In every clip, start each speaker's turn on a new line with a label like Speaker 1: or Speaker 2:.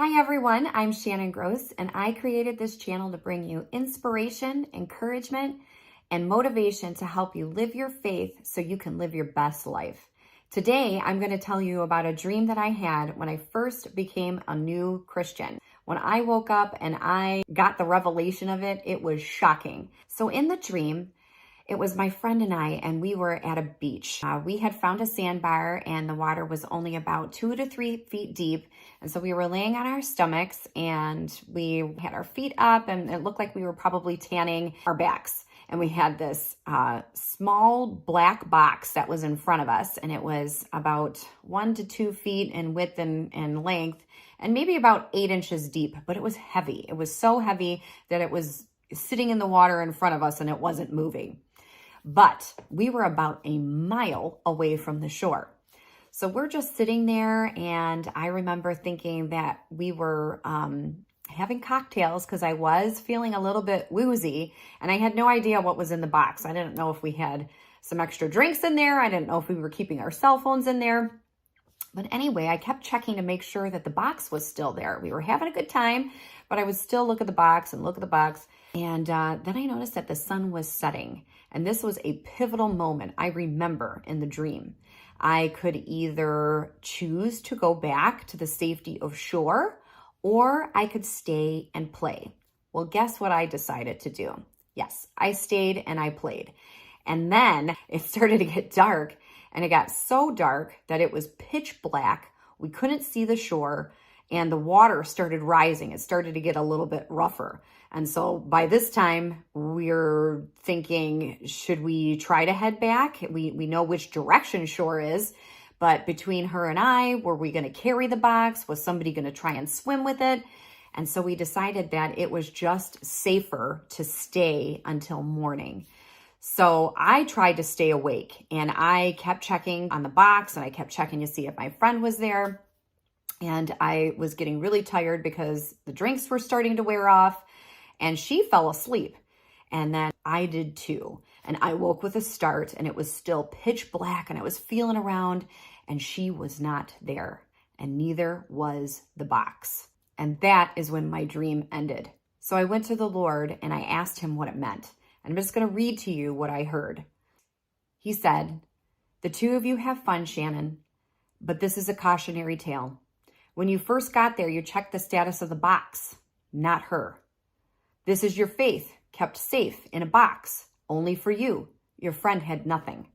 Speaker 1: Hi everyone, I'm Shannon Gross, and I created this channel to bring you inspiration, encouragement, and motivation to help you live your faith so you can live your best life. Today, I'm going to tell you about a dream that I had when I first became a new Christian. When I woke up and I got the revelation of it, it was shocking. So in the dream, it was my friend and I, and we were at a beach. We had found a sandbar, and the water was only about 2 to 3 feet deep. And so we were laying on our stomachs, and we had our feet up, and it looked like we were probably tanning our backs. And we had this small black box that was in front of us, and it was about 1 to 2 feet in width and length, and maybe about 8 inches deep, but it was heavy. It was so heavy that it was sitting in the water in front of us, and it wasn't moving. But we were about a mile away from the shore. So we're just sitting there, and I remember thinking that we were having cocktails because I was feeling a little bit woozy, and I had no idea what was in the box. I didn't know if we had some extra drinks in there. I didn't know if we were keeping our cell phones in there. But anyway, I kept checking to make sure that the box was still there. We were having a good time, but I would still look at the box and look at the box. And then I noticed that the sun was setting. And this was a pivotal moment I remember in the dream. I could either choose to go back to the safety of shore, or I could stay and play. Well, guess what I decided to do? Yes, I stayed and I played. And then it started to get dark, and it got so dark that it was pitch black. We couldn't see the shore, and the water started rising. It started to get a little bit rougher. And so by this time, we're thinking, should we try to head back? We know which direction shore is, but between her and I, were we going to carry the box? Was somebody going to try and swim with it? And so we decided that it was just safer to stay until morning. So I tried to stay awake, and I kept checking on the box, and I kept checking to see if my friend was there. And I was getting really tired because the drinks were starting to wear off, and she fell asleep. And then I did too. And I woke with a start, and it was still pitch black, and I was feeling around, and she was not there, and neither was the box. And that is when my dream ended. So I went to the Lord, and I asked him what it meant. I'm just going to read to you what I heard. He said, "The two of you have fun, Shannon, but this is a cautionary tale. When you first got there, you checked the status of the box, not her. This is your faith kept safe in a box, only for you. Your friend had nothing.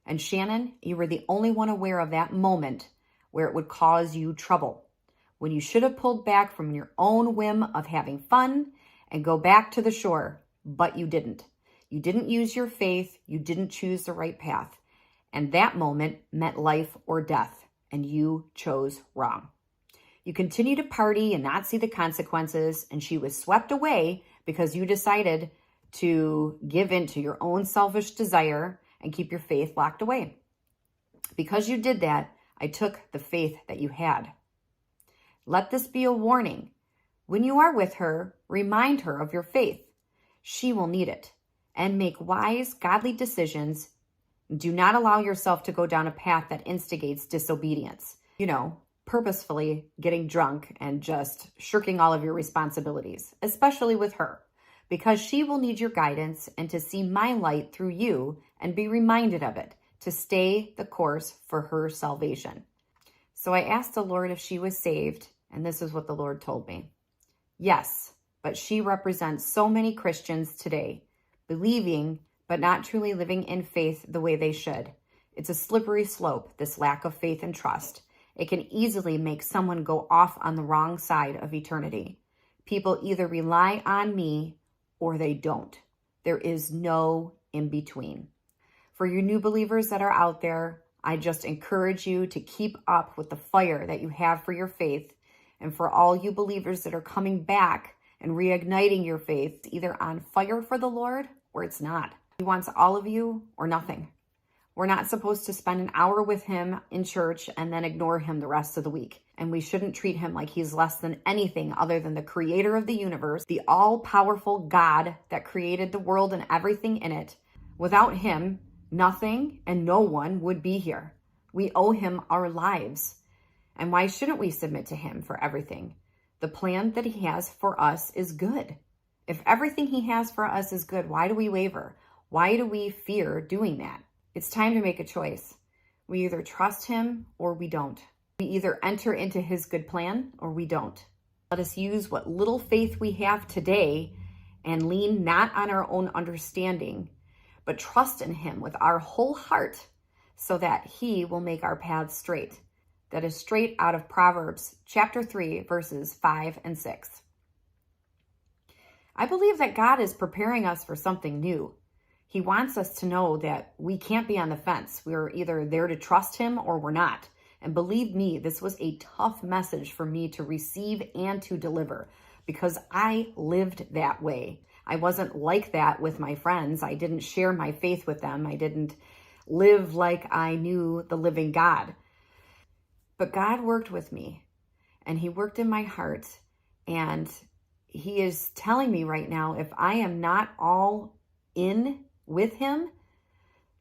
Speaker 1: And Shannon, you were the only one aware of that moment where it would cause you trouble, when you should have pulled back from your own whim of having fun and go back to the shore, but you didn't. You didn't use your faith. You didn't choose the right path. And that moment meant life or death, and you chose wrong. You continue to party and not see the consequences, and she was swept away because you decided to give in to your own selfish desire and keep your faith locked away. Because you did that, I took the faith that you had. Let this be a warning. When you are with her, remind her of your faith. She will need it. And make wise, godly decisions. Do not allow yourself to go down a path that instigates disobedience. Purposefully getting drunk and just shirking all of your responsibilities, especially with her, because she will need your guidance and to see my light through you and be reminded of it, to stay the course for her salvation." So I asked the Lord if she was saved, and this is what the Lord told me. Yes, but she represents so many Christians today, believing but not truly living in faith the way they should. It's a slippery slope, this lack of faith and trust. It can easily make someone go off on the wrong side of eternity. People either rely on me or they don't. There is no in between. For you new believers that are out there, I just encourage you to keep up with the fire that you have for your faith. And for all you believers that are coming back and reigniting your faith, either on fire for the Lord or it's not. He wants all of you or nothing. We're not supposed to spend an hour with him in church and then ignore him the rest of the week. And we shouldn't treat him like he's less than anything other than the creator of the universe, the all-powerful God that created the world and everything in it. Without him, nothing and no one would be here. We owe him our lives. And why shouldn't we submit to him for everything? The plan that he has for us is good. If everything he has for us is good, why do we waver? Why do we fear doing that? It's time to make a choice. We either trust him or we don't. We either enter into his good plan or we don't. Let us use what little faith we have today and lean not on our own understanding, but trust in him with our whole heart so that he will make our paths straight. That is straight out of Proverbs chapter 3, verses 5 and 6. I believe that God is preparing us for something new. He wants us to know that we can't be on the fence. We're either there to trust him or we're not. And believe me, this was a tough message for me to receive and to deliver because I lived that way. I wasn't like that with my friends. I didn't share my faith with them. I didn't live like I knew the living God. But God worked with me and he worked in my heart, and he is telling me right now, if I am not all in with him,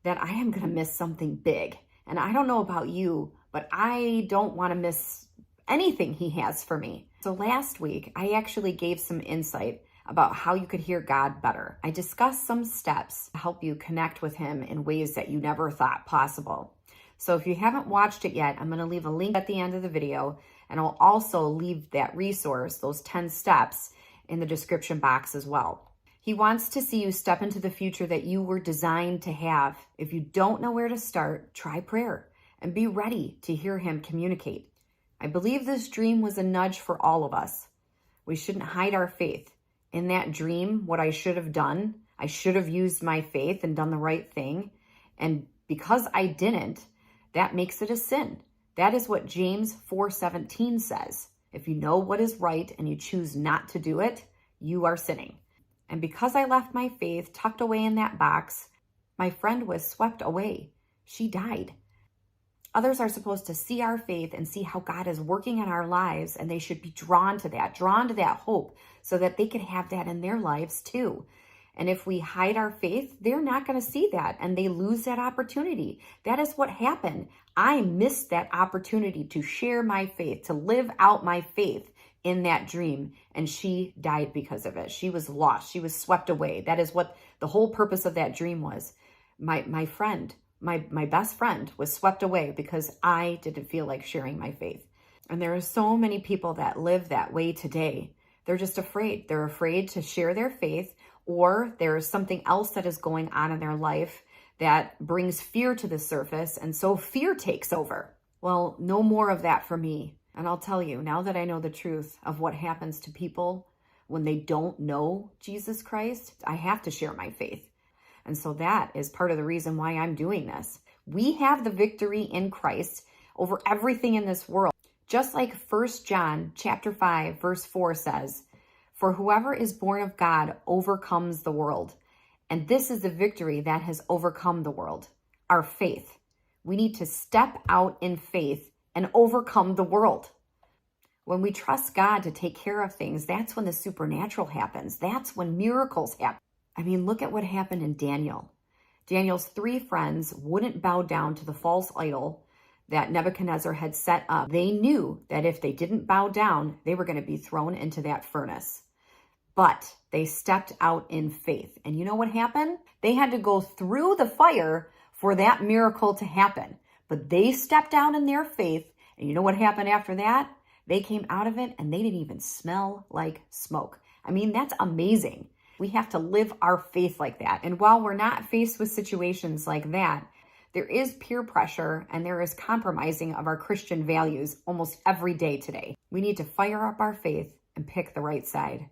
Speaker 1: that I am going to miss something big. And I don't know about you, but I don't want to miss anything he has for me. So last week, I actually gave some insight about how you could hear God better. I discussed some steps to help you connect with him in ways that you never thought possible. So if you haven't watched it yet, I'm going to leave a link at the end of the video, and I'll also leave that resource, those 10 steps, in the description box as well. He wants to see you step into the future that you were designed to have. If you don't know where to start, try prayer and be ready to hear him communicate. I believe this dream was a nudge for all of us. We shouldn't hide our faith. In that dream, what I should have done, I should have used my faith and done the right thing. And because I didn't, that makes it a sin. That is what James 4:17 says. If you know what is right and you choose not to do it, you are sinning. And because I left my faith tucked away in that box, my friend was swept away. She died. Others are supposed to see our faith and see how God is working in our lives, and they should be drawn to that hope, so that they could have that in their lives too. And if we hide our faith, they're not going to see that, and they lose that opportunity. That is what happened. I missed that opportunity to share my faith, to live out my faith in that dream, and she died because of it. She was lost. She was swept away. That is what the whole purpose of that dream was. My friend, my best friend, was swept away because I didn't feel like sharing my faith. And there are so many people that live that way today. They're just afraid. They're afraid to share their faith, or there is something else that is going on in their life that brings fear to the surface, and so fear takes over. Well, no more of that for me. And I'll tell you, now that I know the truth of what happens to people when they don't know Jesus Christ, I have to share my faith. And so that is part of the reason why I'm doing this. We have the victory in Christ over everything in this world. Just like 1 John chapter 5, verse 4 says, "For whoever is born of God overcomes the world. And this is the victory that has overcome the world, our faith." We need to step out in faith and overcome the world. When we trust God to take care of things, that's when the supernatural happens. That's when miracles happen. I mean, look at what happened in Daniel. Daniel's 3 friends wouldn't bow down to the false idol that Nebuchadnezzar had set up. They knew that if they didn't bow down, they were going to be thrown into that furnace. But they stepped out in faith. And you know what happened? They had to go through the fire for that miracle to happen. But they stepped out in their faith. And you know what happened after that? They came out of it and they didn't even smell like smoke. I mean, that's amazing. We have to live our faith like that. And while we're not faced with situations like that, there is peer pressure and there is compromising of our Christian values almost every day today. We need to fire up our faith and pick the right side.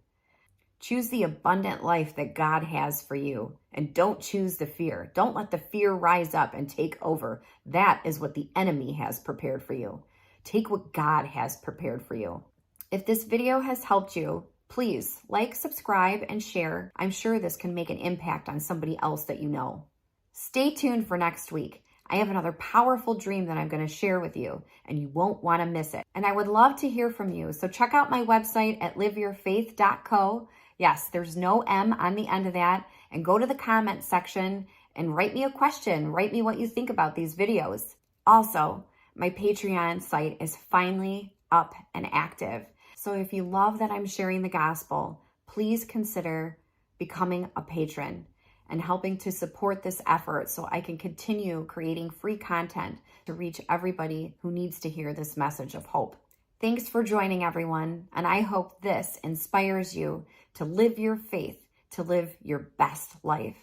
Speaker 1: Choose the abundant life that God has for you, and don't choose the fear. Don't let the fear rise up and take over. That is what the enemy has prepared for you. Take what God has prepared for you. If this video has helped you, please like, subscribe, and share. I'm sure this can make an impact on somebody else that you know. Stay tuned for next week. I have another powerful dream that I'm going to share with you, and you won't want to miss it. And I would love to hear from you. So check out my website at liveyourfaith.co. Yes, there's no M on the end of that. And go to the comment section and write me a question. Write me what you think about these videos. Also, my Patreon site is finally up and active. So if you love that I'm sharing the gospel, please consider becoming a patron and helping to support this effort so I can continue creating free content to reach everybody who needs to hear this message of hope. Thanks for joining, everyone, and I hope this inspires you to live your faith, to live your best life.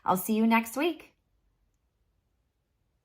Speaker 1: I'll see you next week.